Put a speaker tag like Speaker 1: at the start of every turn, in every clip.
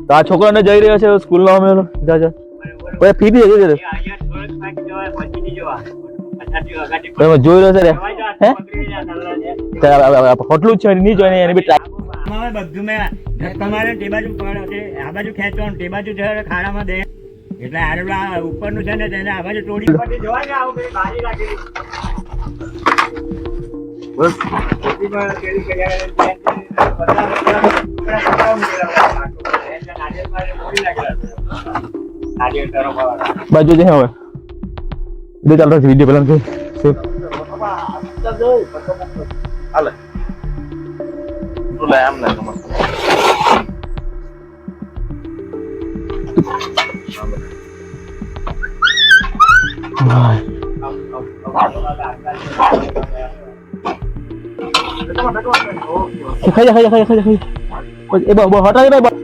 Speaker 1: તો આ છોકરાને જઈ રહ્યો છે સ્કૂલનો અમે જા જા કોઈ ફી બી જઈ રહ્યો જોઈ રહ્યો છે રે હે હોટલું છે નહીં જોઈને એને બી ટ્રાય
Speaker 2: બધું મેં તમારે તે બાજુ પડે છે આ બાજુ ખેંચવાનું તે બાજુ ખાડામાં દે એટલે આ ઉપરનું છે ને તેને આ બાજુ તોડી પરથી જોવાય ને આવું પેલી બારી રાખેલી બસ ખેતી માં કેરી કર્યા
Speaker 1: બાજુ છે હવે બે ચાલ રહ્યો વિડીયો પેલા
Speaker 3: હાલે લે આમ ના
Speaker 1: ખાઈ એ બહુ હટાવી ભાઈ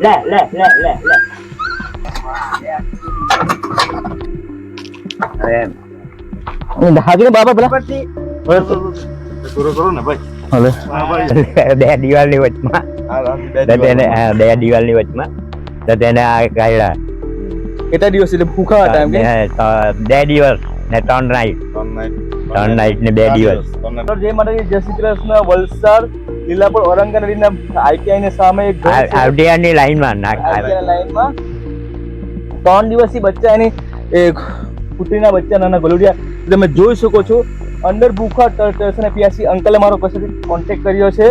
Speaker 2: લે લે લે લે લે
Speaker 1: હાજર બાબા પેલા
Speaker 3: પૂરો કરો ને ભાઈ
Speaker 1: હાલે
Speaker 2: બે દિવાલની વચમાં બે દિવાલની વચમાં તો તેને આ કાઢ્યા
Speaker 1: કેટલા દિવસ એટલે ભૂખા હતા એમ કે
Speaker 2: 2 દિવસ ને 3 નાઈટ ને 2 દિવસ
Speaker 1: જય માતાજી જય શ્રી કૃષ્ણ વલસાડ લીલાપુર ઔરંગા નદીના આઈટીઆઈ ની સામે એક
Speaker 2: આરટીઆઈ ની લાઈનમાં
Speaker 1: લાઈનમાં 3 દિવસથી બચ્ચા એની કુતરીના બચ્ચા નાના ગલુડિયા તમે જોઈ શકો છો અંદર ભૂખા તરસ અને પ્યાસી અંકલે મારો પાસેથી કોન્ટેક્ટ કર્યો છે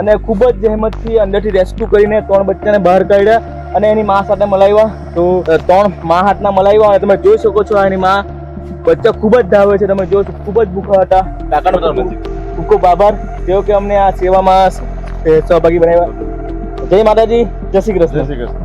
Speaker 1: અને ખૂબ જ જહેમતથી અંદરથી રેસ્ક્યુ કરીને 3 બચ્ચાને બહાર કાઢ્યા અને એની મા સાથે મલાવ્યા તો 3 મા હાથના મલાવ્યા અને તમે જોઈ શકો છો એની મા બચ્ચા ખૂબ જ ધાવે છે તમે જોશો ખૂબ જ ભૂખા હતા કાકાનો ખૂબ ખૂબ આભાર જેઓ કે અમને આ સેવામાં સહભાગી બનાવ્યા જય માતાજી જય શ્રી કૃષ્ણ